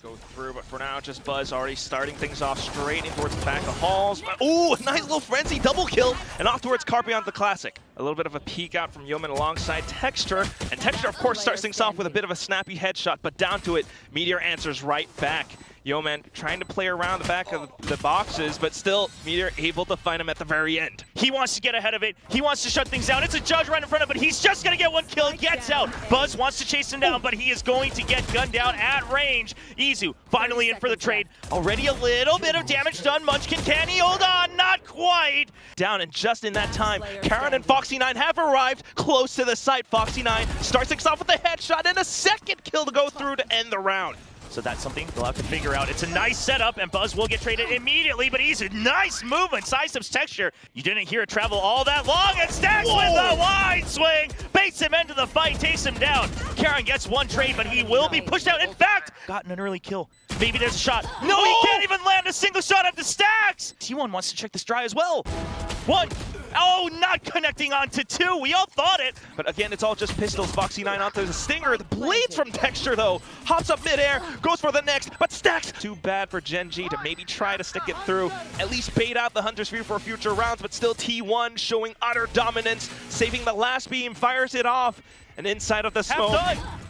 go through, but for now, just Buzz already starting things off straight in towards the back of Halls. Ooh, a nice little frenzy double kill, and off towards Carpe on the classic. A little bit of a peek out from Yeoman alongside Texture, and Texture, of course, starts things off with a bit of a snappy headshot, but down to it, Meteor answers right back. Yeoman trying to play around the back of the boxes, but still, Meteor able to find him at the very end. He wants to get ahead of it. He wants to shut things down. It's a judge right in front of him, but he's just going to get one kill. Gets out. Buzz wants to chase him down, but he is going to get gunned down at range. Izu finally in for the trade. Already a little bit of damage done. Munchkin, can he hold on? Not quite. Down, and just in that time, Karen and Foxy9 have arrived close to the site. Foxy9 starts things off with a headshot and a second kill to go through to end the round. So that's something they'll have to figure out. It's a nice setup, and Buzz will get traded immediately, but he's a nice movement. Sidesteps Texture. You didn't hear it travel all that long, and Stacks with a wide swing. Baits him into the fight, takes him down. Karen gets one trade, but he will be pushed out. In fact, gotten an early kill. Maybe there's a shot. No, he can't even land a single shot at the Stacks. T1 wants to check this dry as well. One. Oh, not connecting onto two. We all thought it. But again, it's all just pistols. Foxy9 onto the stinger. The blades from Texture, though. Hops up midair, goes for the next, but Stacks. Too bad for Gen.G to maybe try to stick it through. At least bait out the Hunter's View for future rounds, but still T1 showing utter dominance. Saving the last beam, fires it off. And inside of the smoke,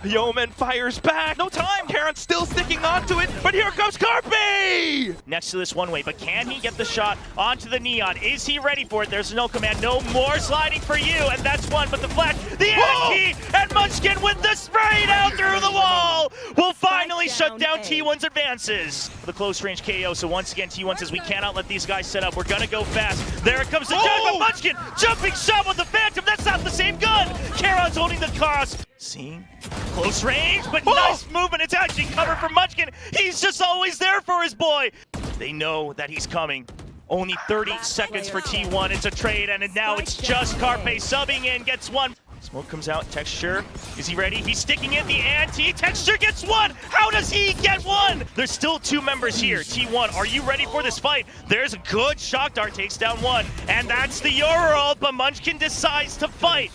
Yeoman fires back. No time. Karen's still sticking onto it, but here comes Carpe! Next to this one way, but can he get the shot onto the Neon? Is he ready for it? There's no command. No more sliding for you, and that's one. But the flash, the anti, and Munchkin with the spray down through the wall will finally shut down T1's advances. The close range KO. So once again, T1 says we cannot let these guys set up. We're gonna go fast. There it comes the judge, but Munchkin jumping shot with the Phantom. That's not the same gun. Karen's holding the cross. Seeing close range, but nice movement. It's actually covered for Munchkin. He's just always there for his boy. They know that he's coming. Only 30 seconds for T1. It's a trade, and now it's just Carpe subbing in, gets one. Smoke comes out. Texture, is he ready? He's sticking in the anti. Texture gets one. How does he get one? There's still two members here. T1, are you ready for this fight? There's a good shock dart, takes down one, and that's the Euro, but Munchkin decides to fight.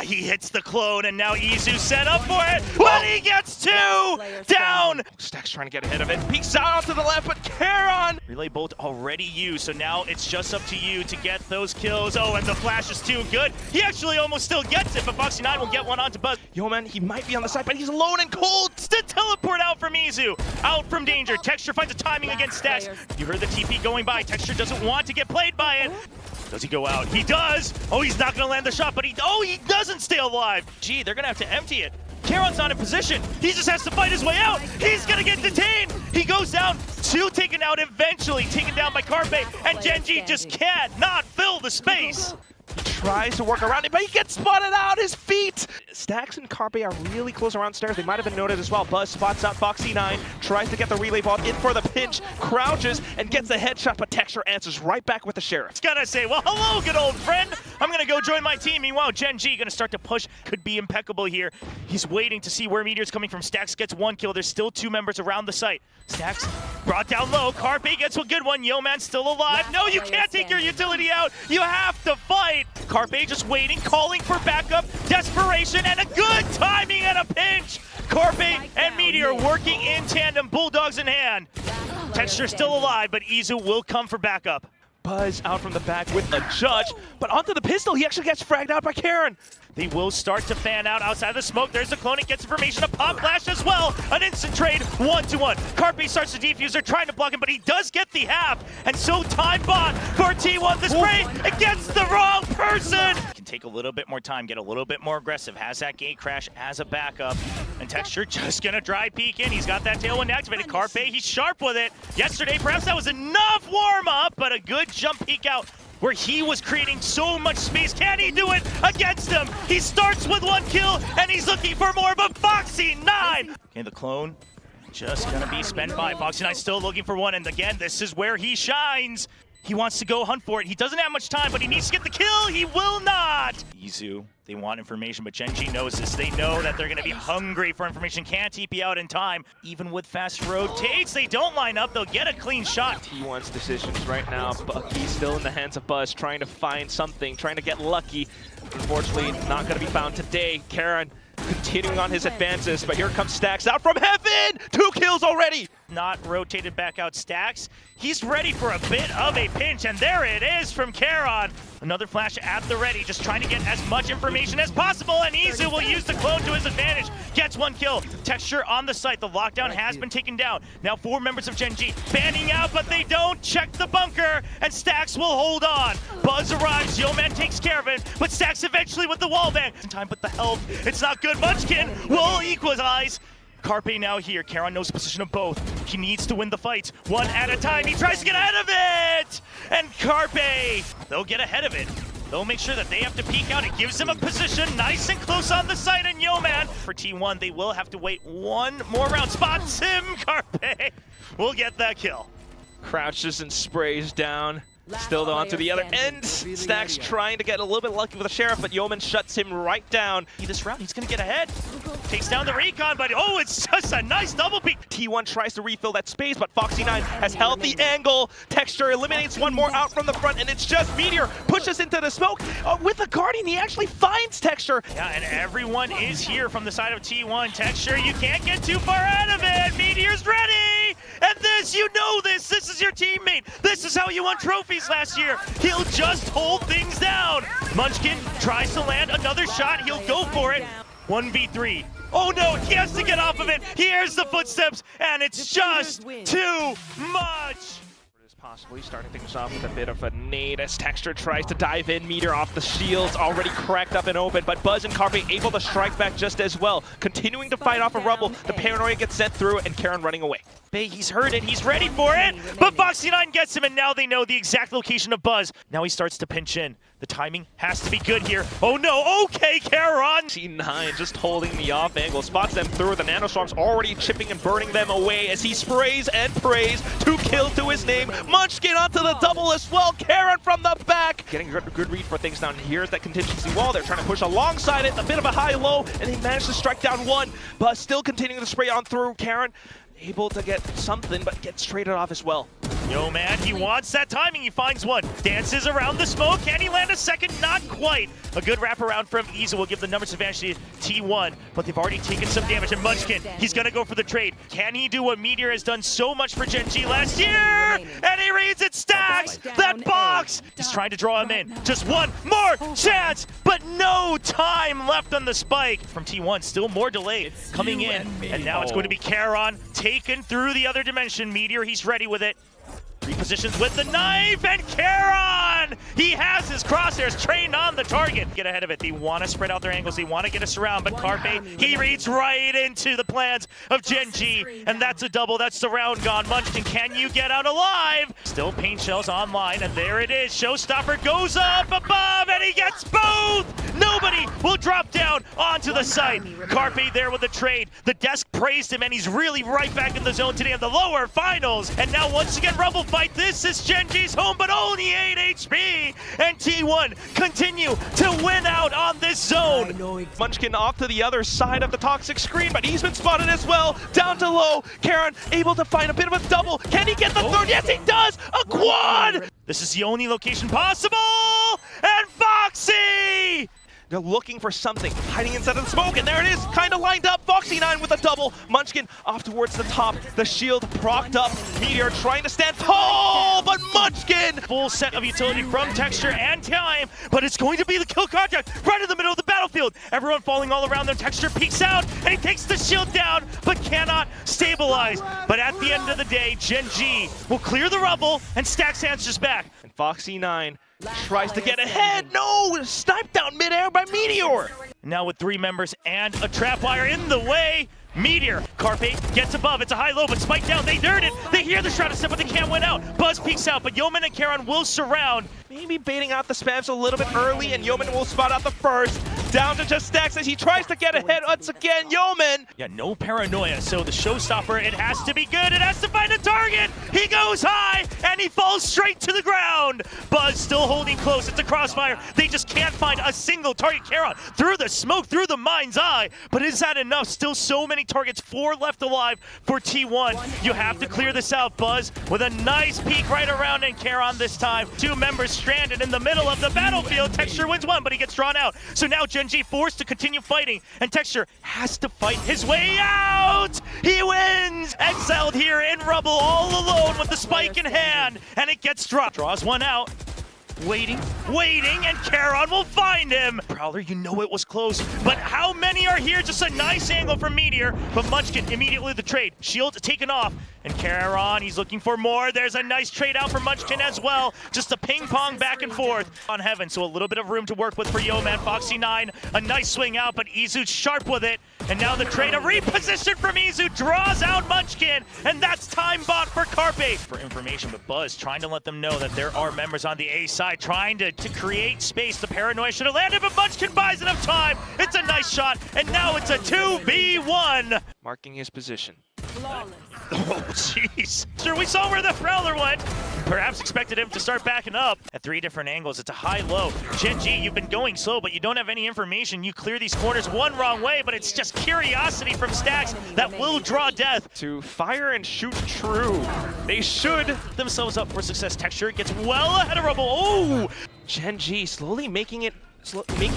He hits the clone, and now Izu set up for it, but he gets two down. Stacks trying to get ahead of it. Peeks out to the left, but Karen! Relay bolt already used, so now it's just up to you to get those kills. Oh, and the flash is too good. He actually almost still gets it, but Foxy9 will get one onto Buzz. Yeoman, he might be on the side, but he's alone and cold. The teleport out from Izu. Out from danger. Texture finds a timing against Stacks. You heard the TP going by. Texture doesn't want to get played by it. Does he go out? He does! Oh, he's not gonna land the shot, but he doesn't stay alive! Gee, they're gonna have to empty it. Karen's not in position. He just has to fight his way out. He's gonna get detained. He goes down, two taken out eventually, taken down by Carpe, and Gen.G just cannot fill the space. He tries to work around it, but he gets spotted out his feet. Stacks and Carpe are really close around stairs. They might have been noted as well. Buzz spots out Foxy9, tries to get the relay ball in for the pinch, crouches, and gets the headshot, but Texture answers right back with the Sheriff. It's gotta say, well, hello, good old friend. I'm gonna go join my team. Meanwhile, Gen.G gonna start to push. Could be impeccable here. He's waiting to see where Meteor's coming from. Stacks gets one kill. There's still two members around the site. Stacks brought down low. Carpe gets a good one. Yeoman's still alive. No, you can't take your utility out. You have to fight. Carpe just waiting, calling for backup, desperation, and a good timing and a pinch. Carpe and Meteor working in tandem, bulldogs in hand. Texture still alive, but Izu will come for backup. Buzz out from the back with a judge, but onto the pistol, he actually gets fragged out by Karen. They will start to fan out outside of the smoke. There's the clone. It gets information. A pop flash as well. An instant trade, 1-1. Carpe starts to defuse. They're trying to block him, but he does get the half. And so time bot for T1. The spray against the wrong person. Can take a little bit more time, get a little bit more aggressive. Has that gate crash as a backup. And Texture just gonna dry peek in. He's got that tailwind activated. Carpe, he's sharp with it. Yesterday, perhaps that was enough warm up, but a good jump peek out where he was creating so much space. Can he do it against him? He starts with one kill, and he's looking for more, but Foxy9! Okay, the clone just gonna be spent by. Foxy9 still looking for one, and again, this is where he shines. He wants to go hunt for it. He doesn't have much time, but he needs to get the kill. He will not. Izu, they want information, but Gen.G knows this. They know that they're going to be hungry for information. Can't TP out in time. Even with fast rotates, they don't line up. They'll get a clean shot. T1's decisions right now. Bucky's still in the hands of Buzz, trying to find something, trying to get lucky. Unfortunately, not going to be found today. Karen continuing on his advances, but here comes Stacks out from heaven! 2 kills! kills already. Not rotated back out Stacks. He's ready for a bit of a pinch, and there it is from Karon. Another flash at the ready, just trying to get as much information as possible, and Izu will use the clone to his advantage. Gets one kill. Texture on the site. The lockdown has been taken down. Now 4 members of Gen.G fanning out, but they don't check the bunker, and Stacks will hold on. Buzz arrives, Yeoman takes care of it, but Stacks eventually with the wallbang. In time, but the health, it's not good. Munchkin will equalize. Carpe now here. Karon knows the position of both. He needs to win the fight one at a time. He tries to get ahead of it! And Carpe, they'll get ahead of it. They'll make sure that they have to peek out. It gives them a position nice and close on the side. And Yeoman, for T1, they will have to wait one more round. Spots him, Carpe will get that kill. Crouches and sprays down. Still though onto the other end. Stacks trying to get a little bit lucky with the Sheriff, but Yeoman shuts him right down. This round, he's gonna get ahead. Takes down the recon, but oh, it's just a nice double peek. T1 tries to refill that space, but Foxy9 has held the angle. Texture eliminates one more out from the front, and it's just Meteor pushes into the smoke. With the Guardian, he actually finds Texture. Yeah, and everyone is here from the side of T1. Texture, you can't get too far out of it. Meteor's ready! And this, you know this is your teammate. This is how you won trophies last year. He'll just hold things down. Munchkin tries to land another shot. He'll go for it. 1v3. Oh no, he has to get off of it. He hears the footsteps, and it's just too much. Possibly starting things off with a bit of a nade as Texture tries to dive in. Meteor off the shields, already cracked up and open, but Buzz and Carpe able to strike back just as well. Continuing to fight off a Rubble, the Paranoia gets sent through, and Karon running away. He's heard it, he's ready for it, but Foxy9 gets him, and now they know the exact location of Buzz. Now he starts to pinch in. The timing has to be good here. Oh no, okay, Karon! T9 just holding the off angle, spots them through. The Nanoswarm's already chipping and burning them away as he sprays and prays. 2 kills to his name. Munchkin onto the double as well. Karon from the back. Getting a good read for things down. Here's that contingency wall. They're trying to push alongside it. A bit of a high-low, and they managed to strike down one. But still continuing to spray on through. Karon able to get something, but gets traded off as well. Yeoman, he wants that timing. He finds one. Dances around the smoke. Can he land a second? Not quite. A good wraparound from Izu will give the numbers advantage to T1, but they've already taken some damage. And Munchkin, he's going to go for the trade. Can he do what Meteor has done so much for Gen.G last year? And he reads it, Stacks! That box! He's trying to draw him in. Just one more chance, but no time left on the spike. From T1, still more delayed. Coming in, and now it's going to be Karon taken through the other dimension. Meteor, he's ready with it. Repositions with the knife, and Karon! He has his crosshairs trained on the target. Get ahead of it. They want to spread out their angles. They want to get us around, but Carpe, he reads right into the plans of Gen.G, and that's a double. That's the round gone. Munchkin, can you get out alive? Still paint shells online, and there it is. Showstopper goes up above, and he gets both! Nobody will drop down onto the site. Carpe there with the trade. The desk praised him, and he's really right back in the zone today in the lower finals. And now once again, Rubble fight. This is Gen.G's home, but only 8 HP. And T1 continue to win out on this zone. Munchkin off to the other side of the toxic screen, but he's been spotted as well. Down to low. Karon able to find a bit of a double. Can he get the third? Yes, he does. A quad. This is the only location possible. And Foxy! They're looking for something, hiding inside of the smoke, and there it is, kind of lined up. Foxy9 with a double. Munchkin off towards the top. The shield procced up. Meteor trying to stand tall, but Munchkin! Full set of utility from Texture and time, but it's going to be the kill contract right in the middle of the battlefield. Everyone falling all around them. Texture peeks out, and he takes the shield down, but cannot stabilize. But at the end of the day, Gen.G will clear the rubble, and Stacks answers back. And Foxy9 tries to get ahead. No! Sniped down midair by Meteor! Now with 3 members and a trap wire in the way, Meteor. Carpe gets above. It's a high-low, but spiked down. They dirt it. They hear the shroud of step, but they can't win out. Buzz peeks out, but Yeoman and Karon will surround. Maybe baiting out the spams a little bit early, and Yeoman will spot out the first. Down to just Stacks as he tries to get ahead once again. Yeoman! Yeah, no paranoia, so the showstopper, it has to be good. It has to find a target. He goes high, and he falls straight to the ground. Buzz still holding close. It's a crossfire. They just can't find a single target. Karon through the smoke, through the mind's eye. But is that enough? Still so many targets. 4 left alive for T1. You have to clear this out, Buzz, with a nice peek right around, and Karon this time. 2 members stranded in the middle of the battlefield. Texture wins one, but he gets drawn out. So now Gen.G forced to continue fighting, and Texture has to fight his way out. He wins! Exile exiled here in Rubble, all alone with the spike in hand, and it gets dropped. Draws one out. Waiting, and Charon will find him. Prowler, you know it was close, but how many are here? Just a nice angle from Meteor, but Munchkin immediately the trade. Shield taken off, and Charon, he's looking for more. There's a nice trade out for Munchkin as well. Just a ping pong back and forth on Heaven, so a little bit of room to work with for Yeoman. Foxy9, a nice swing out, but Izu sharp with it. And now the trade, a reposition from Izu, draws out Munchkin, and that's time bought for Carpe. For information, but Buzz trying to let them know that there are members on the A side trying to create space. The paranoia should have landed, but Munchkin buys enough time. It's a nice shot, and now it's a 2v1. Marking his position. Oh, jeez. Sure, we saw where the Prowler went. Perhaps expected him to start backing up. At 3 different angles, it's a high-low. Gen.G, you've been going slow, but you don't have any information. You clear these corners one wrong way, but it's just curiosity from Stacks that will draw death. To fire and shoot true. They should. Themselves up for success. Texture gets well ahead of Rubble. Oh! Gen.G slowly making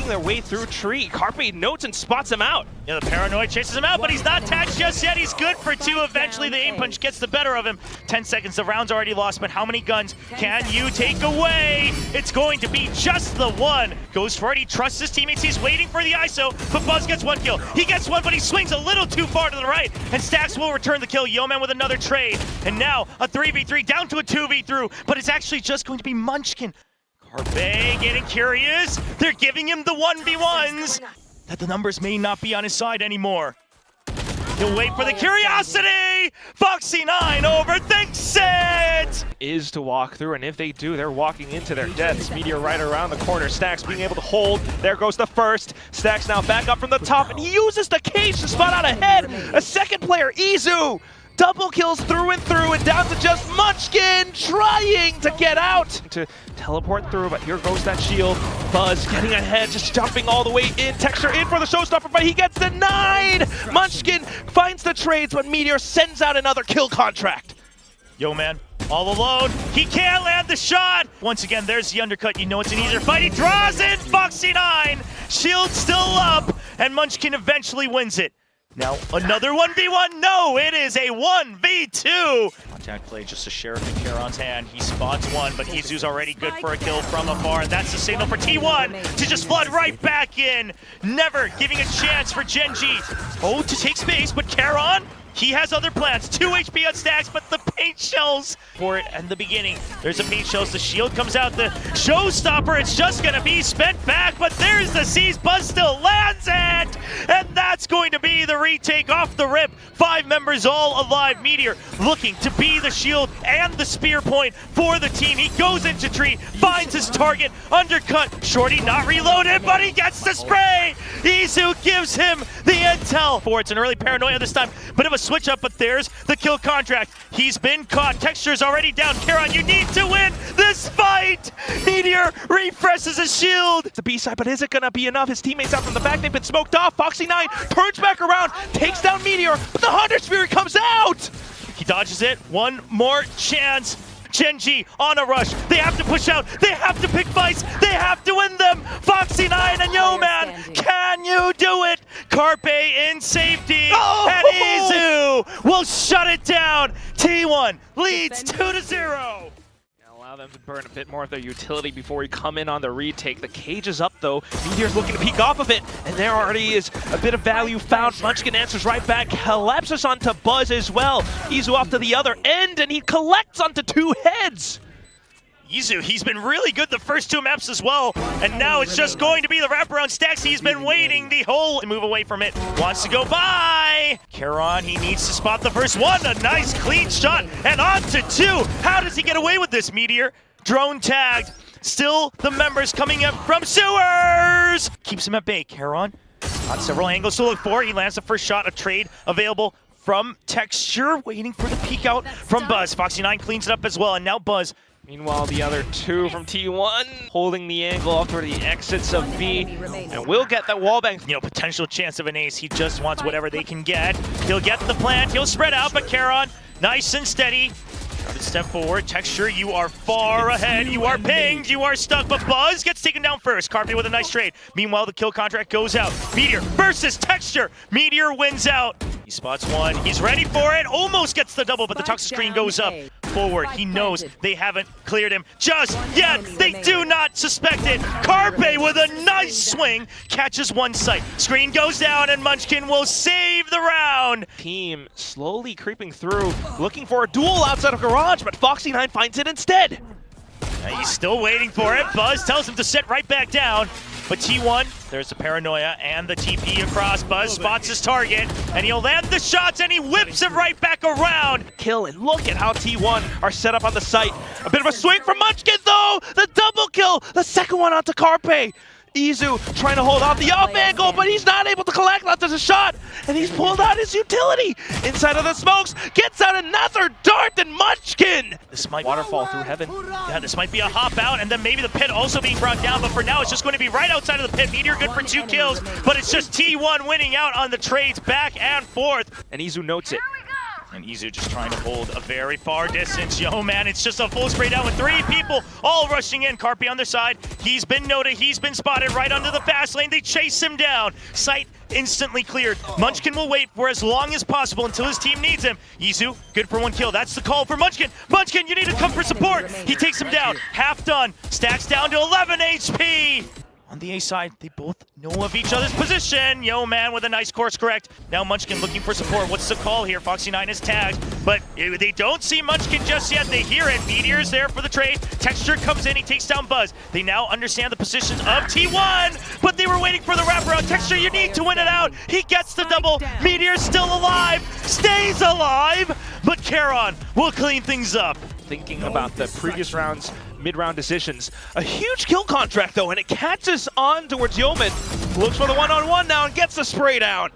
their way through tree. Carpe notes and spots him out. Yeah, the paranoid chases him out, but he's not tagged just yet. He's good for 2. Eventually, the aim punch gets the better of him. 10 seconds, the round's already lost, but how many guns can you take away? It's going to be just the one. Goes for it, he trusts his teammates, he's waiting for the ISO, but Buzz gets 1 kill. He gets 1, but he swings a little too far to the right, and Stacks will return the kill. Yeoman with another trade, and now a 3v3 down to a 2v3, but it's actually just going to be Munchkin. Carpe getting curious. They're giving him the 1v1s. That the numbers may not be on his side anymore. He'll wait for the curiosity. Foxy9 overthinks it. Is to walk through, and if they do, they're walking into their deaths. Meteor right around the corner. Stacks being able to hold. There goes the first. Stacks now back up from the top, and he uses the cage to spot out ahead. A second player, Izu. Double kills through and through, and down to just Munchkin trying to get out. To teleport through, but here goes that shield. Buzz getting ahead, just jumping all the way in. Texture in for the showstopper, but he gets denied. Munchkin finds the trades, but Meteor sends out another kill contract. Yeoman, all alone. He can't land the shot. Once again, there's the undercut. You know it's an easier fight. He draws in. Foxy9, shield still up, and Munchkin eventually wins it. Now, another 1v1. No, it is a 1v2. Contact play, just a sheriff in Charon's hand. He spots one, but Izu's already good for a kill from afar. And that's the signal for T1 to just flood right back in. Never giving a chance for Gen.G. Oh, to take space, but Charon, he has other plans. 2 HP on Stacks, but the paint shells for it in the beginning. There's a paint shells, the shield comes out, the showstopper, it's just gonna be spent back, but there's the C's, Buzz still lands it! And that's going to be the retake off the rip. 5 members all alive. Meteor looking to be the shield and the spear point for the team. He goes into tree, finds his target, undercut. Shorty not reloaded, but he gets the spray! Izu gives him the intel. It's an early paranoia this time, bit of a switch up, but there's the kill contract. He's been caught. Texture's already down. Charon, you need to win this fight. Meteor refreshes his shield. It's a B-side, but is it gonna be enough? His teammates out from the back, they've been smoked off. Foxy9 turns back around, takes down Meteor, but the Hunter Spirit comes out. He dodges it. One more chance. Gen.G on a rush. They have to push out. They have to pick fights. They have to win them. Foxy9 and Yeoman, can you do it? Carpe in safety. Oh! And Izu will shut it down. T1 leads 2-0. Allow them to burn a bit more of their utility before we come in on the retake. The cage is up though. Meteor's looking to peek off of it, and there already is a bit of value found. Munchkin answers right back, collapses onto Buzz as well. Izu off to the other end, and he collects onto 2 heads. Izu, he's been really good the first 2 maps as well, and now it's just going to be the wraparound Stacks. He's been waiting the whole move away from it. Wants to go by. Charon, he needs to spot the first one. A nice clean shot, and on to 2. How does he get away with this, Meteor? Drone tagged. Still the members coming up from sewers. Keeps him at bay. Charon on several angles to look for. He lands the first shot, a trade available from Texture, waiting for the peek out from Buzz. Foxy9 cleans it up as well, and now Buzz. Meanwhile, the other 2 from T1 holding the angle off toward the exits of B, and will get that wallbang. You know, potential chance of an ace. He just wants whatever they can get. He'll get the plant. He'll spread out, but Charon, nice and steady. Step forward. Texture, you are far ahead. You are pinged. You are stuck, but Buzz gets taken down first. Carpe with a nice trade. Meanwhile, the kill contract goes out. Meteor versus Texture. Meteor wins out. spots one, he's ready for it, almost gets the double, but the toxic screen goes up. Forward, he knows they haven't cleared him just yet. They do not suspect it. Carpe with a nice swing, catches one sight. Screen goes down and Munchkin will save the round. Team slowly creeping through, looking for a duel outside of Garage, but Foxy9 finds it instead. He's still waiting for it. Buzz tells him to sit right back down. But T1, there's the paranoia and the TP across. Buzz spots his target, and he'll land the shots, and he whips it right back around. Kill, and look at how T1 are set up on the site. A bit of a swing from Munchkin, though! The double kill! The second one onto Carpe. Izu trying to hold off the off angle, but he's not able to collect onto the shot, and he's pulled out his utility. Inside of the smokes, gets out another dart, and Munchkin! This might Waterfall through heaven. Yeah, this might be a hop out, and then maybe the pit also being brought down, but for now it's just going to be right outside of the pit. Meteor good for 2 kills, but it's just T1 winning out on the trades back and forth. And Izu notes it. And Izu just trying to hold a very far distance. Yo, man, it's just a full spray down with 3 people all rushing in. Carpe on their side. He's been noted. He's been spotted right under the fast lane. They chase him down. Sight instantly cleared. Munchkin will wait for as long as possible until his team needs him. Izu, good for 1 kill. That's the call for Munchkin. Munchkin, you need to come for support. He takes him down. Half done. Stacks down to 11 HP. On the A side, they both know of each other's position. Yo, man, with a nice course correct. Now Munchkin looking for support. What's the call here? Foxy9 is tagged, but they don't see Munchkin just yet. They hear it. Meteor's there for the trade. Texture comes in. He takes down Buzz. They now understand the positions of T1, but they were waiting for the wraparound. Texture, you need to win it out. He gets the double. Meteor's still alive. Stays alive, but Charon will clean things up. Thinking about the previous round's mid-round decisions. A huge kill contract, though, and it catches on towards Yeoman. Looks for the one-on-one now and gets the spray down.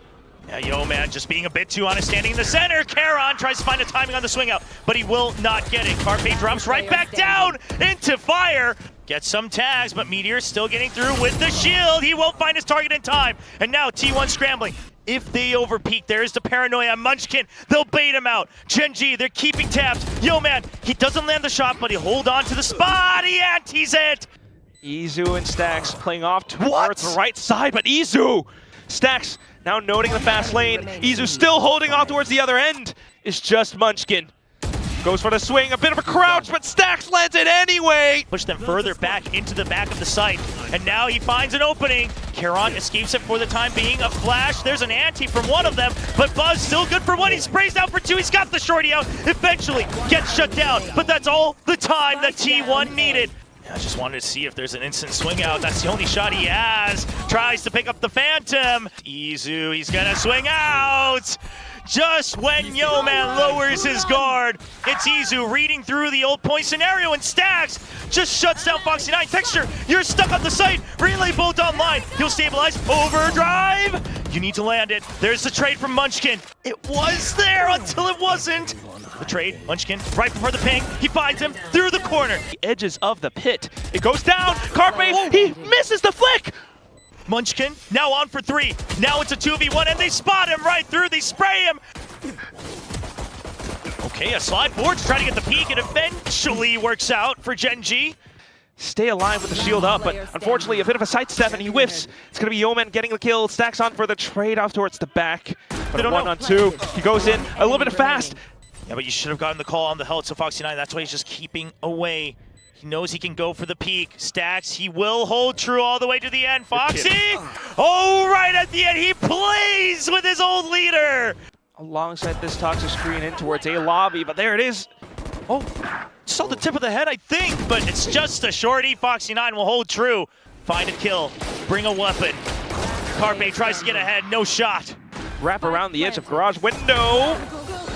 Yeah, Yeoman just being a bit too honest, standing in the center. Charon tries to find a timing on the swing out, but he will not get it. Carpe drops right back down into fire. Gets some tags, but Meteor still getting through with the shield. He won't find his target in time. And now T1 scrambling. If they overpeak, there's the paranoia. Munchkin, they'll bait him out. Gen.G, they're keeping tabs. Yo, man, he doesn't land the shot, but he'll hold on to the spot. He antes it. Izu and Stax playing off towards the right side, but Izu! Stax now noting the fast lane. Izu still holding off towards the other end. It's just Munchkin. Goes for the swing, a bit of a crouch, but Stax lands it anyway! Push them further back into the back of the site, and now he finds an opening. Charon escapes it for the time being. A flash, there's an ante from one of them, but Buzz still good for 1. He sprays out for 2, he's got the shorty out. Eventually gets shut down, but that's all the time that T1 needed. I just wanted to see if there's an instant swing out. That's the only shot he has. Tries to pick up the Phantom. Izu, he's gonna swing out. Just when Yo Man lowers his guard, it's Izu reading through the old point scenario, and Stax just shuts down Foxy9. Texture, you're stuck on the site. Relay bolt online. He'll stabilize. Overdrive. You need to land it. There's the trade from Munchkin. It was there until it wasn't. The trade, Munchkin, right before the ping. He finds him through the corner. The edges of the pit. It goes down. Carpe, he misses the flick. Munchkin now on for 3. Now it's a 2v1 and they spot him right through. They spray him. Okay, a slide forward to try to get the peek. It eventually works out for Gen.G. Stay alive with the shield up, but unfortunately a bit of a sidestep and he whiffs. It's gonna be Yeoman getting the kill. Stacks on for the trade off towards the back. But a 1-on-2. He goes in a little bit fast. Yeah, but you should have gotten the call on the held, so Foxy9, that's why he's just keeping away. He knows he can go for the peak. Stacks, he will hold true all the way to the end. Foxy! Oh, right at the end, he plays with his old leader! Alongside this toxic screen in towards A lobby, but there it is. Oh, saw the tip of the head, I think, but it's just a shorty. Foxy9 will hold true. Find a kill, bring a weapon. Carpe tries to get ahead, no shot. Wrap around the edge of garage window.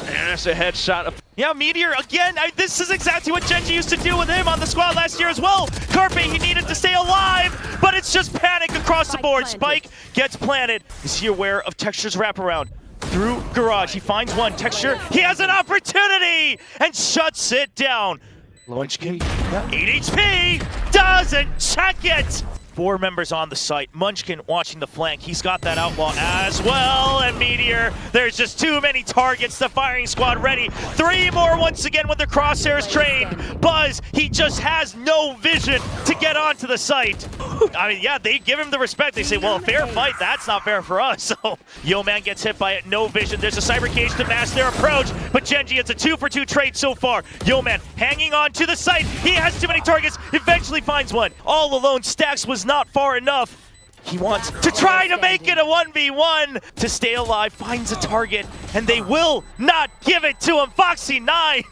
And that's a headshot. Yeah, Meteor, again, this is exactly what Gen.G used to do with him on the squad last year as well. Carpe, he needed to stay alive, but it's just panic across the board. Spike gets planted. Is he aware of Texture's wraparound? Through garage, he finds one. Texture, he has an opportunity and shuts it down. Munchkin, 8 HP, doesn't check it. 4 members on the site. Munchkin watching the flank. He's got that outlaw as well. And Meteor, there's just too many targets. The firing squad ready. 3 more once again with the crosshairs trained. Buzz, he just has no vision to get onto the site. I mean, yeah, they give him the respect. They say, well, a fair fight, that's not fair for us. So, Yo-Man gets hit by it, no vision. There's a cyber cage to mask their approach, but Gen.G, it's a 2-for-2 trade so far. Yo-Man hanging on to the site. He has too many targets, eventually finds one. All alone, Stacks was not far enough. He wants to try to make it a 1v1 to stay alive, finds a target, and they will not give it to him. Foxy9.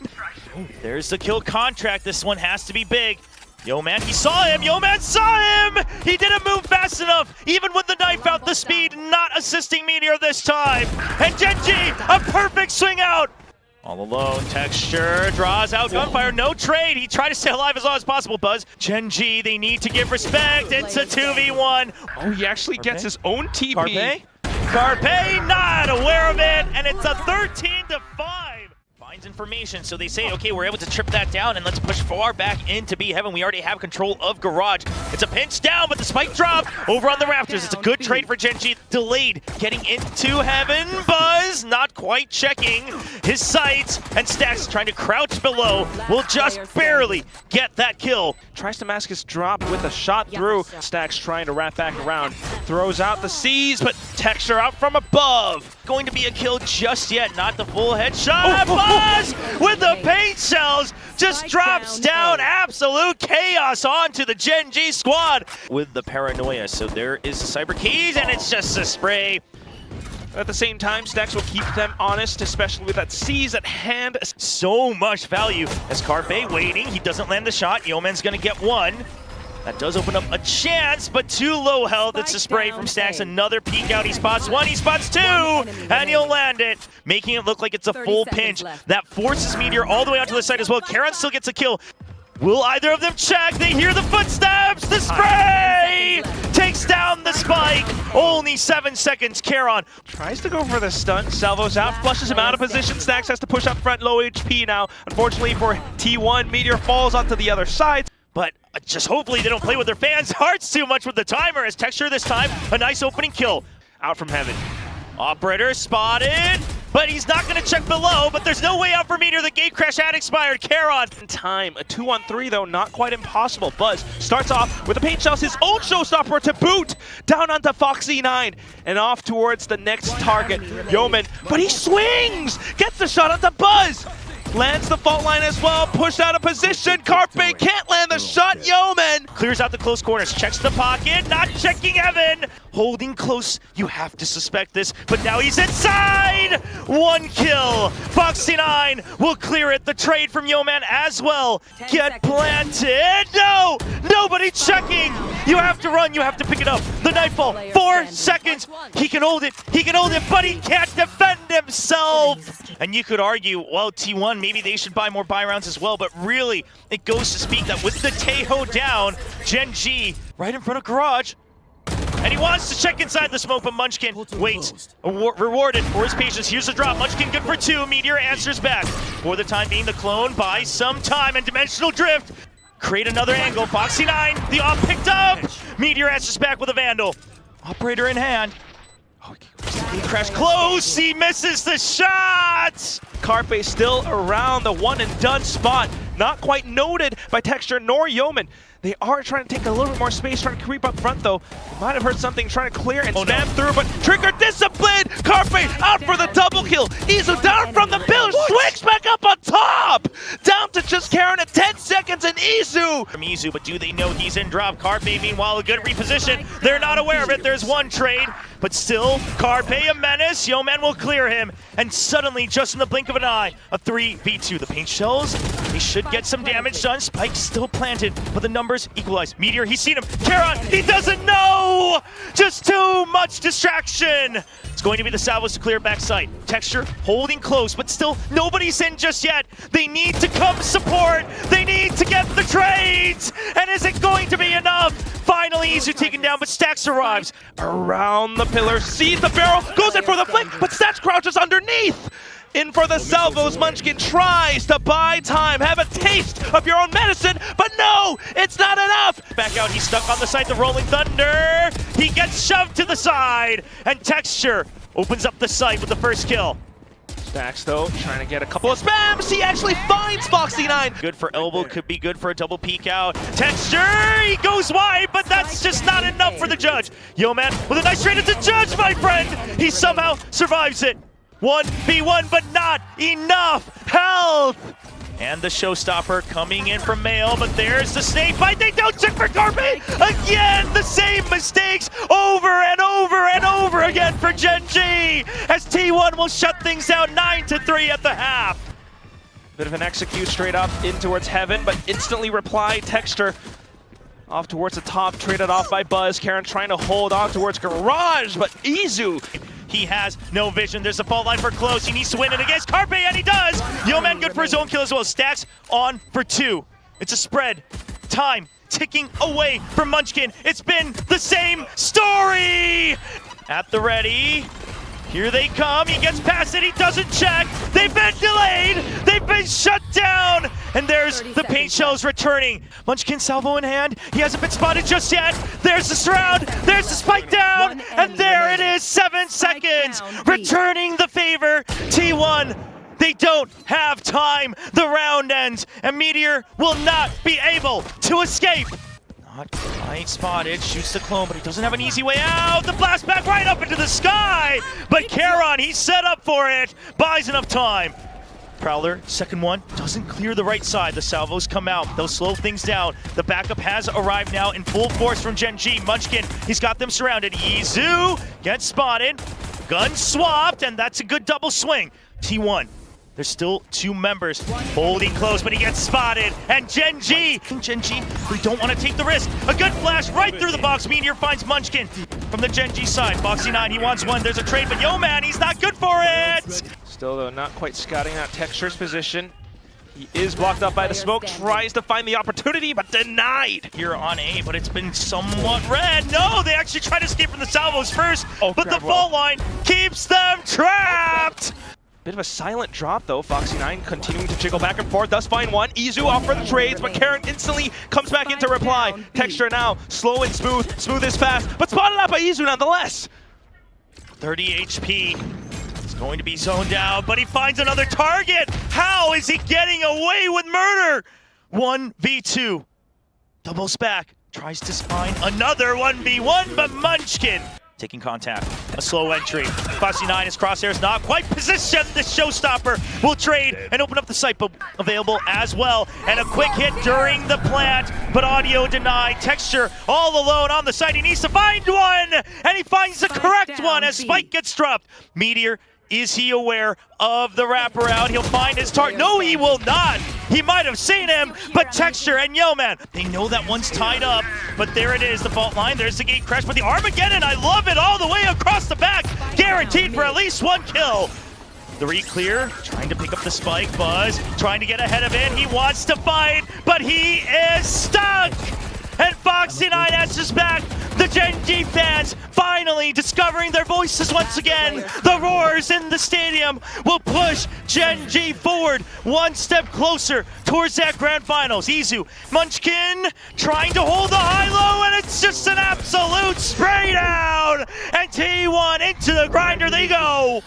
There's the kill contract. This one has to be big. Yo-Man, he saw him! Yo-Man saw him! He didn't move fast enough, even with the knife out, the speed not assisting Meteor this time. And Gen.G, a perfect swing out! All alone, Texture draws out gunfire, no trade. He tried to stay alive as long as possible, Buzz. Gen.G, they need to give respect. It's a 2v1. Oh, he actually gets his own TP. Carpe not aware of it, and it's a 13-5. Finds information, so they say, okay, we're able to trip that down, and let's push far back into B Heaven. We already have control of Garage. It's a pinch down, but the spike drop over on the rafters. It's a good trade for Gen.G. Delayed, getting into Heaven. Buzz not quite checking his sights, and Stacks trying to crouch below. Will just barely get that kill. Tries to mask his drop with a shot through. Stacks trying to wrap back around. Throws out the C's, but Texture out from above. Going to be a kill just yet, not the full headshot. Buzz with the paint shells just drops down. Absolute chaos onto the Gen.G squad with the paranoia. So there is the cyber keys, and it's just a spray. At the same time, Stacks will keep them honest, especially with that C's at hand. So much value as Carpe waiting. He doesn't land the shot. Yeoman's gonna get one. That does open up a chance, but too low health. It's a spray from Stacks. Another peek out. He spots one, he spots two, and he'll land it, making it look like it's a full pinch. That forces Meteor all the way out to the side as well. Karon still gets a kill. Will either of them check? They hear the footsteps. The spray takes down the spike. Only 7 seconds. Karon tries to go for the stun. Salvo's out, flushes him out of position. Stacks has to push up front, low HP now. Unfortunately for T1, Meteor falls onto the other side. But just hopefully they don't play with their fans' hearts too much with the timer, as Texture this time, a nice opening kill. Out from Heaven. Operator spotted, but he's not going to check below, but there's no way out for Meteor. The gate crash had expired. Karon. Time, a 2-on-3 though, not quite impossible. Buzz starts off with the paint shells, his own showstopper to boot. Down onto Foxy9 and off towards the next target, Yeoman. But he swings! Gets the shot onto Buzz! Lands the fault line as well, pushed out of position. Carpe can't land the shot. Yeoman clears out the close corners, checks the pocket, not checking Evan. Holding close, you have to suspect this, but now he's inside. 1 kill. Foxy9 will clear it. The trade from Yeoman as well. Get planted. No, nobody checking. You have to run, you have to pick it up. The nightfall, 4 seconds. He can hold it, but he can't defend himself. And you could argue, well, T1, maybe they should buy more buy rounds as well, but really, it goes to speak that with the Tejo down, Gen.G right in front of Garage, and he wants to check inside the smoke, but Munchkin waits, rewarded for his patience. Here's the drop, Munchkin good for 2, Meteor answers back. For the time being, the clone buys some time, and Dimensional Drift create another angle. Foxy9, the off picked up, Meteor answers back with a Vandal. Operator in hand. He crashed close, he misses the shot! Carpe still around the one and done spot. Not quite noted by Texture nor Yeoman. They are trying to take a little bit more space, trying to creep up front though. They might have heard something, trying to clear and spam through, but Trigger disciplined! Carpe out for the double kill! Izu down from the pillar, swings back up on top! Down to just Karon at 10 seconds and Izu! From Izu, but do they know he's in drop? Carpe, meanwhile, a good reposition. They're not aware of it, there's one trade, but still, Carpe a menace. Yeoman will clear him, and suddenly, just in the blink of an eye, a 3v2. The paint shells, they should get some damage done. Spike still planted, but the numbers equalize. Meteor, he's seen him. Karon, he doesn't know! Just too much distraction! It's going to be the salvos to clear backside. Texture holding close, but still nobody's in just yet. They need to come support. They need to get the trades. And is it going to be enough? Finally, Izu taken down, but Stacks arrives. Around the pillar, sees the barrel, goes in for the flick, but Stacks crouches underneath. In for the salvos, Munchkin tries to buy time, have a taste of your own medicine, but no, it's not enough! Back out, he's stuck on the side, the Rolling Thunder. He gets shoved to the side, and Texture opens up the site with the first kill. Stacks though, trying to get a couple of spams, he actually finds Foxy9! Good for elbow, could be good for a double peek out. Texture, he goes wide, but that's just not enough for the judge. Yo-Man with a nice trade at the judge, my friend! He somehow survives it. 1v1, but not enough health! And the showstopper coming in from Mail, but there's the snake bite. They don't check for Carpe! Again, the same mistakes over and over and over again for Gen.G! As T1 will shut things down 9-3 at the half. Bit of an execute straight up in towards Heaven, but instantly reply Texture. Off towards the top, traded off by Buzz. Karen trying to hold on towards Garage, but Izu. He has no vision. There's a fault line for close. He needs to win it against Carpe, and he does! Yo-Man good for his own kill as well. Stacks on for 2. It's a spread. Time ticking away from Munchkin. It's been the same story! At the ready. Here they come. He gets past it. He doesn't check. They've been delayed. They've been shut down. And there's the paint shells returning. Munchkin salvo in hand. He hasn't been spotted just yet. There's the surround. There's the spike down. And there it is. 7 seconds. Returning the favor. T1. They don't have time. The round ends. And Meteor will not be able to escape. Not quite spotted, shoots the clone, but he doesn't have an easy way out. The blast back right up into the sky! But Charon, he's set up for it, buys enough time. Prowler, second one, doesn't clear the right side. The salvos come out, they'll slow things down. The backup has arrived now in full force from Gen.G. Munchkin, he's got them surrounded. Izu gets spotted, gun swapped, and that's a good double swing. T1. There's still 2 members holding close, but he gets spotted. And Gen.G, we don't want to take the risk. A good flash right through the box. Meteor finds Munchkin from the Gen.G side. Foxy9, he wants one. There's a trade, but Yo-Man, he's not good for it. Still though, not quite scouting out Texture's position. He is blocked up by the smoke, tries to find the opportunity, but denied. Here on A, but it's been somewhat red. No, they actually try to escape from the salvos first, but the fault line keeps them trapped. Bit of a silent drop though, Foxy9 continuing to jiggle back and forth, does find one. Izu off for the trades, but Karen instantly comes back into reply. Texture now, slow and smooth, smooth is fast, but spotted out by Izu nonetheless. 30 HP, he's going to be zoned out, but he finds another target. How is he getting away with murder? 1v2, doubles back, tries to find another 1v1, but Munchkin taking contact. A slow entry. Foxy9, his crosshairs not quite positioned. The showstopper will trade and open up the site, but available as well. And a quick hit during the plant, but audio denied. Texture all alone on the site. He needs to find one, and he finds the correct one as Spike gets dropped. Meteor, is he aware of the wraparound? He'll find his target. No, he will not. He might have seen him, but Texture and Yo-Man, they know that one's tied up, but there it is, the fault line. There's the gate crash, but the Armageddon, I love it all the way across the back. Guaranteed for at least 1 kill. The re-clear, trying to pick up the spike. Buzz trying to get ahead of it. He wants to fight, but he is stuck. And Foxy9 answers back. The Gen.G fans finally discovering their voices once again. The roars in the stadium will push Gen.G forward 1 step closer towards that grand finals. Izu, Munchkin trying to hold the high-low, and it's just an absolute spray down. And T1 into the grinder they go.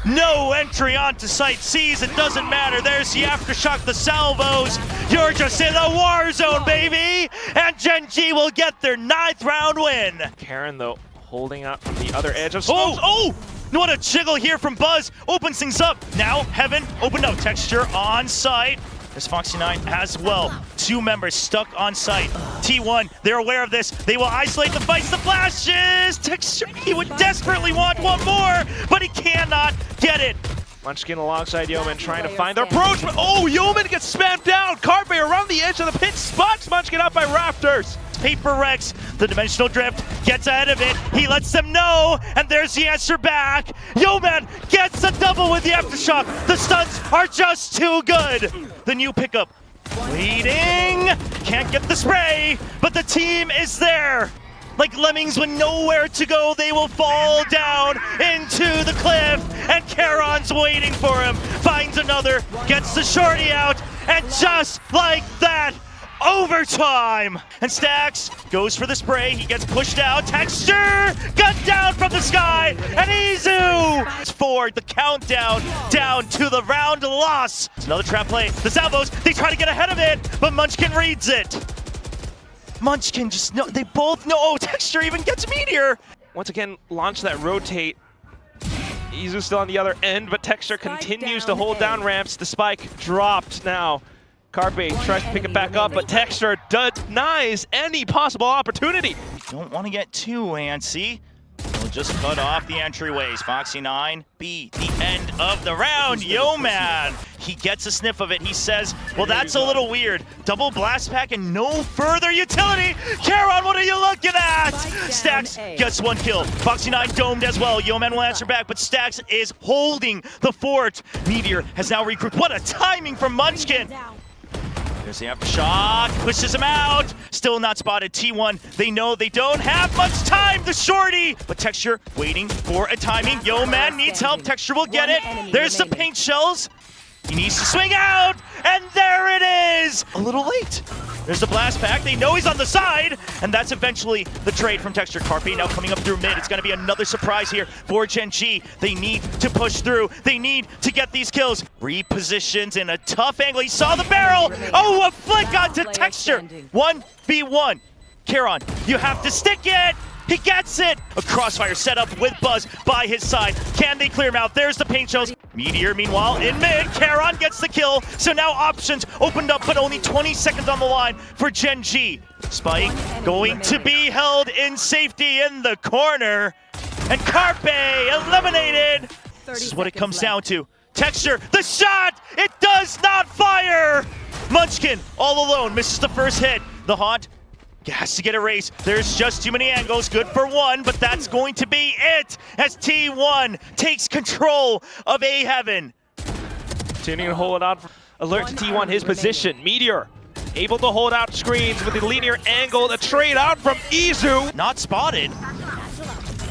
No entry onto site C's, it doesn't matter. There's the aftershock, the salvos. You're just in the war zone, baby! And Gen.G will get their 9th round win. Karen, though, holding up from the other edge of smoke. smoke. Oh! What a jiggle here from Buzz. Opens things up. Now, Heaven opened up. Texture on site. There's Foxy9 as well. 2 members stuck on site. T1, they're aware of this. They will isolate the fights, the flashes. Texture, he would desperately want one more, but he cannot get it. Munchkin alongside Yo-Man trying to find the approach, but oh, Yo-Man gets spammed down. Carpe around the edge of the pit, spots Munchkin up by Rafters. Paper Rex, the dimensional drift, gets ahead of it. He lets them know, and there's the answer back. Yo-Man gets a double with the aftershock. The stuns are just too good. The new pickup, waiting, can't get the spray, but the team is there. Like lemmings with nowhere to go, they will fall down into the cliff, and Charon's waiting for him. Finds another, gets the shorty out, and just like that, overtime! And Stax goes for the spray, he gets pushed out, Texture, gunned down from the sky, and Izu! It's forward, the countdown down to the round loss. It's another trap play, the Salvos, they try to get ahead of it, but Munchkin reads it. Munchkin just know, they both know, oh, Texture even gets Meteor! Once again, launch that rotate. Izu's still on the other end, but Texture continues to hold down ramps. The spike dropped now. Carpe tries to pick it back up, but Texture denies any possible opportunity. Don't want to get too antsy. We'll just cut off the entryways. Foxy9 be the end of the round. Yo, man. He gets a sniff of it. He says, well, that's a little weird. Double blast pack and no further utility. Charon, what are you looking at? Stax gets one kill. Foxy9 domed as well. Yo, man will answer back, but Stax is holding the fort. Meteor has now regrouped. What a timing from Munchkin. There's the aftershock, pushes him out. Still not spotted. T1, they know they don't have much time. The shorty, but Texture waiting for a timing. Yo, man needs help. Texture will get it. There's some paint shells. He needs to swing out, and there it is. A little late. There's the blast pack. They know he's on the side, and that's eventually the trade from Texture. Carpe now coming up through mid. It's going to be another surprise here for Gen.G. They need to push through. They need to get these kills. Repositions in a tough angle. He saw the barrel. Oh, a flick onto Texture. 1v1. Charon, you have to stick it. He gets it! A crossfire set up with Buzz by his side. Can they clear him out? There's the paint shells. Meteor, meanwhile, in mid. Charon gets the kill. So now options opened up, but only 20 seconds on the line for Gen.G. Spike going to be held in safety in the corner. And Carpe eliminated. This is what it comes down to. Texture, the shot! It does not fire! Munchkin, all alone, misses the first hit. The Haunt has to get erased. There's just too many angles. Good for one, but that's going to be it as T1 takes control of A Heaven. Continuing to hold out. Alert to T1, his position. Meteor able to hold out screens with the linear angle. The trade out from Izu. Not spotted.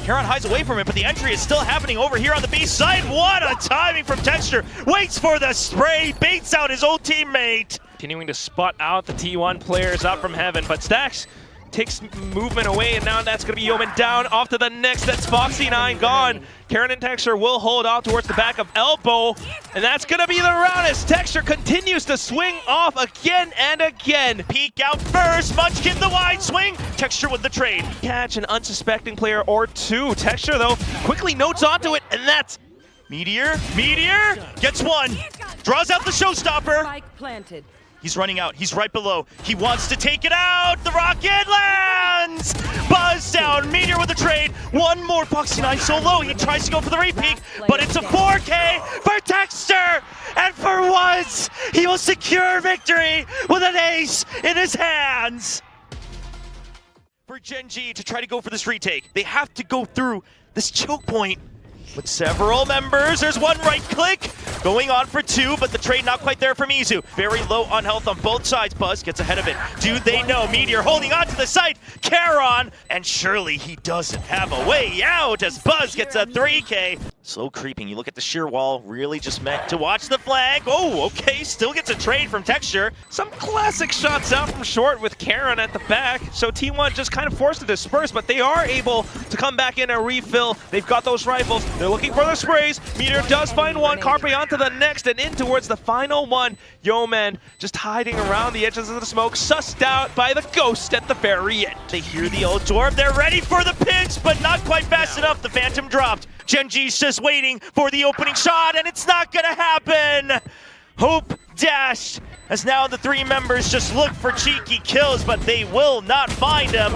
Charon hides away from it, but the entry is still happening over here on the B side. What a timing from Texture. Waits for the spray, baits out his old teammate. Continuing to spot out the T1 players up from heaven, but Stax takes movement away, and now that's going to be Yeoman down. Off to the next, that's Foxy9 gone. Charon and Texture will hold out towards the back of Elbow, and that's going to be the round as Texture continues to swing off again and again. Peek out first, Munchkin the wide swing. Texture with the trade. Catch an unsuspecting player or two. Texture, though, quickly notes onto it, and that's Meteor gets one. Draws out the showstopper. Spike planted. He's running out. He's right below. He wants to take it out. The rocket lands. Buzz down. Meteor with the trade. One more. Foxy9 so low. He tries to go for the repeat, but it's a 4K for Texture. And for once, he will secure victory with an ace in his hands. For Gen.G to try to go for this retake, they have to go through this choke point with several members. There's one right click going on for two, but the trade not quite there from Izu. Very low on health on both sides. Buzz gets ahead of it. Do they know? Meteor holding on to the site. Charon, and surely he doesn't have a way out as Buzz gets a 3K. Slow creeping. You look at the sheer wall, really just meant to watch the flag. Oh, okay, still gets a trade from Texture. some classic shots out from short with Charon at the back. So T1 just kind of forced to disperse, but they are able to come back in and refill. They've got those rifles. They're looking for the sprays. Meteor does find one. Carpe onto the next and in towards the final one. Yeoman just hiding around the edges of the smoke, sussed out by the ghost at the very end. They hear the old dwarf. They're ready for the pinch, but not quite fast enough. The Phantom dropped. Gen.G's just waiting for the opening shot, and it's not gonna happen. Hope dashed, as now the three members just look for cheeky kills, but they will not find him.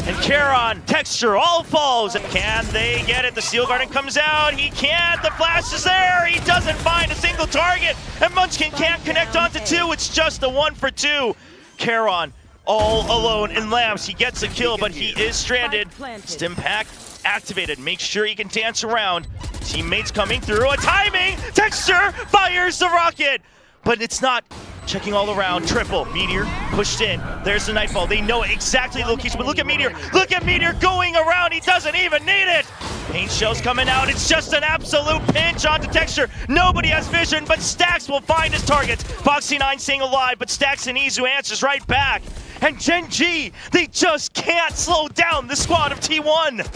And Charon, Texture, all falls. And can they get it? The Steel Garden comes out. He can't. The flash is there. He doesn't find a single target. And Munchkin can't connect onto two. It's just a 1 for 2. Charon all alone in Lambs. He gets a kill, but he is stranded. Stim pack activated. Make sure he can dance around. Teammates coming through. A timing. Texture fires the rocket, but it's not checking all around. Triple. Meteor pushed in. There's the Nightfall. They know exactly the location, but look at Meteor. Look at Meteor going around. He doesn't even need it. Paint shell's coming out. It's just an absolute pinch onto Texture. Nobody has vision, but Stax will find his targets. Foxy9 staying alive, but Stax and Izu answers right back. And Gen.G, they just can't slow down the squad of T1.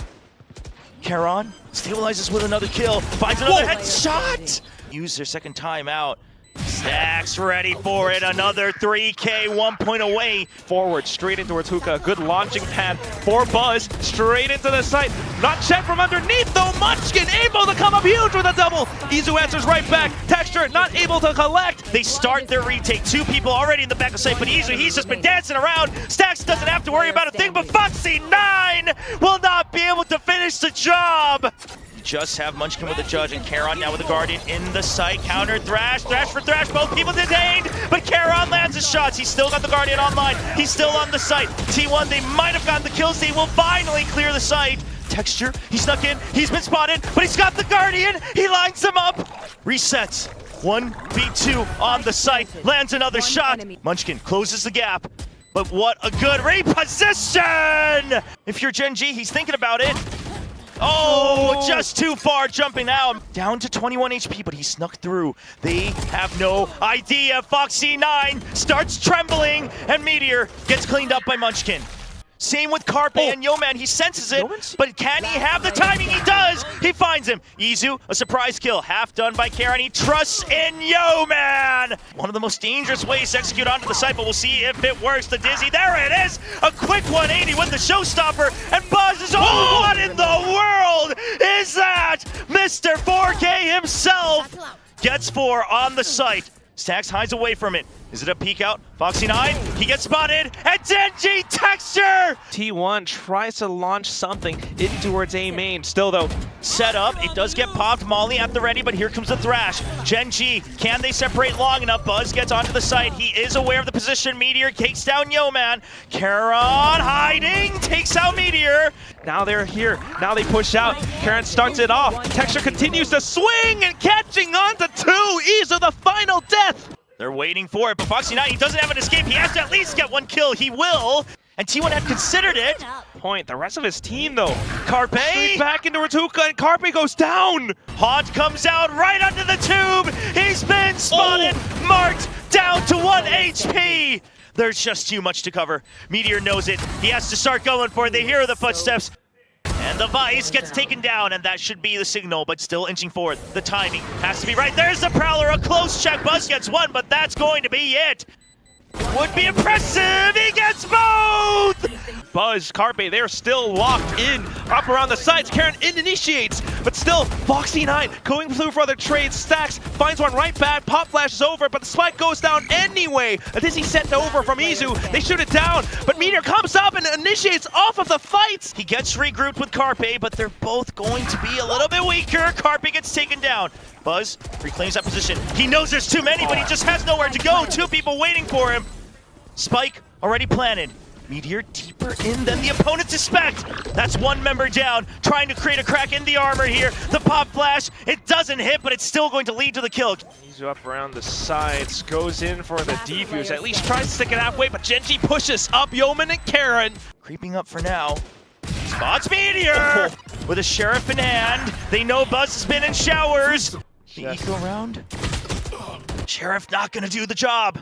Karon stabilizes with another kill, finds another headshot. Use their second time out. Stax ready for it, another 3K, 1 point away. Forward, straight in towards Hookah. Good launching pad for Buzz, straight into the site. Not checked from underneath though. Munchkin able to come up huge with a double. Izu answers right back. Texture not able to collect. They start their retake. 2 people already in the back of site, but Izu, he's just been dancing around. Stax doesn't have to worry about a thing, but Foxy9 will not be able to finish the job. Just have Munchkin with the judge and Karon now with the Guardian in the site. Counter Thrash, Thrash for Thrash, both people detained, but Karon lands his shots. He's still got the Guardian online. He's still on the site. T1, they might have gotten the kills. They will finally clear the site. Texture, he snuck in, he's been spotted, but he's got the Guardian. He lines him up. Resets. 1v2 on the site, lands another shot. Munchkin closes the gap, but what a good reposition! If you're Gen.G, he's thinking about it. Oh, just too far jumping out. Down to 21 HP, but he snuck through. They have no idea. Foxy9 starts trembling, and Meteor gets cleaned up by Munchkin. Same with Carpe and Yeoman. He senses it, but can he have the timing? He does. He finds him. Izu, a surprise kill. Half done by Karon. He trusts in Yeoman. One of the most dangerous ways to execute onto the site, but we'll see if it works. The Dizzy, there it is. A quick 180 with the showstopper, and Buzz is, oh, what in the world is that? Mr. 4K himself gets 4 on the site. Stax hides away from it. Is it a peek out? Foxy9, he gets spotted, and Gen.G Texture! T1 tries to launch something in towards A main. Still though, set up, it does get popped. Molly at the ready, but here comes the Thrash. Gen.G, can they separate long enough? Buzz gets onto the site. He is aware of the position. Meteor takes down Yeoman. Karon hiding, takes out Meteor. now they're here. Now they push out. Karon starts it off. Texture continues to swing and catching on to 2. Izu the final death. They're waiting for it, but Foxy9, he doesn't have an escape. He has to at least get 1 kill. He will. And T1 had considered it. Point. The rest of his team, though. Carpe. Straight back into Hookah, and Carpe goes down. Haunt comes out right under the tube. He's been spotted. Marked down to 1 HP. There's just too much to cover. Meteor knows it. He has to start going for it. They hear the footsteps. And the Vice gets taken down, and that should be the signal, but still inching forward. The timing has to be right. There's the Prowler, a close check. Buzz gets 1, but that's going to be it. Would be impressive. He gets both. Buzz, Carpe, they're still locked in up around the sides. Karon initiates, but still Foxy9 going through for other trades. Stax finds one right back. Pop flash is over, but the spike goes down anyway. A Dizzy sent over from Izu. They shoot it down, but Meteor comes up and initiates off of the fight. He gets regrouped with Carpe, but they're both going to be a little bit weaker. Carpe gets taken down. Buzz reclaims that position. He knows there's too many, but he just has nowhere to go. 2 people waiting for him. Spike already planted. Meteor deeper in than the opponents expect. That's 1 member down, trying to create a crack in the armor here. The pop flash, it doesn't hit, but it's still going to lead to the kill. Izu up around the sides, goes in for the defuse. At least tries to stick it halfway, but Gen.G pushes up Yeoman and Karon. Creeping up for now. Spots Meteor with a Sheriff in hand. They know Buzz has been in showers. The eco round. Sheriff not gonna do the job.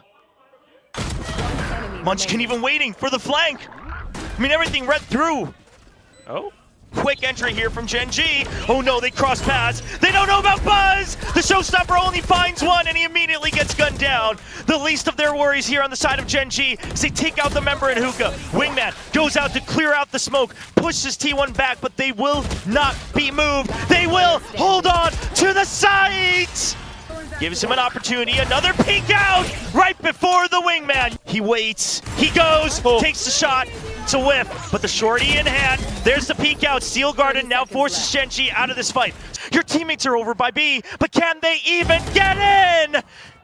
Munchkin even waiting for the flank. I mean, everything read through. Oh. Quick entry here from Gen.G. Oh no, they cross paths. They don't know about Buzz. The showstopper only finds 1, and he immediately gets gunned down. The least of their worries here on the side of Gen.G as they take out the member in Hookah. Wingman goes out to clear out the smoke, pushes T1 back, but they will not be moved. They will hold on to the site. Gives him an opportunity, another peek out right before the Wingman. He waits, he goes, takes the shot. It's a whiff, but the shorty in hand. There's the peek out. Steel Garden now forces Gen.G out of this fight. Your teammates are over by B, but can they even get in?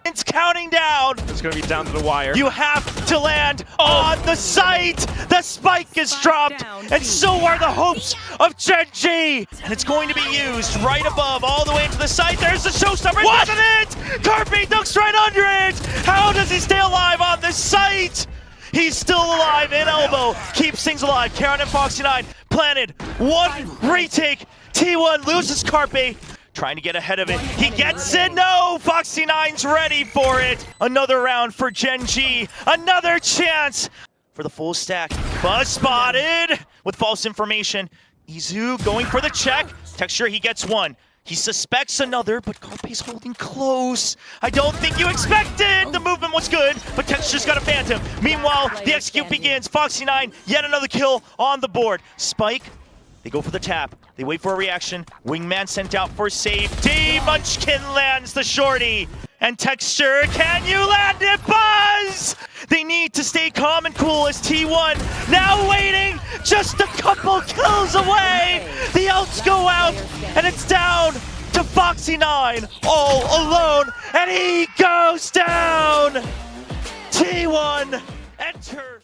It's counting down. It's gonna be down to the wire. You have to land on the site. The spike is dropped, and so are the hopes of Gen.G. And it's going to be used right above, all the way into the site. There's the showstopper. What? Doesn't it? Carpe dunks right under it. How does he stay alive on this site? He's still alive in elbow. Keeps things alive. Karen and Foxy9 planted. One retake. T1 loses Carpe. Trying to get ahead of it. He gets it. No! Foxy9's ready for it. Another round for Gen.G. Another chance for the full stack. Buzz spotted with false information. Izu going for the check. Texture, he gets one. He suspects another, but Carpe's holding close. I don't think you expected. The movement was good, but Texture's got a phantom. Meanwhile, the execute begins. Foxy9, yet another kill on the board. Spike. They go for the tap. They wait for a reaction. Wingman sent out for safety. Munchkin lands the shorty. And Texture, can you land it, Buzz? They need to stay calm and cool as T1 now waiting just a couple kills away. The outs go out, and it's down to Foxy9 all alone, and he goes down. T1 enter.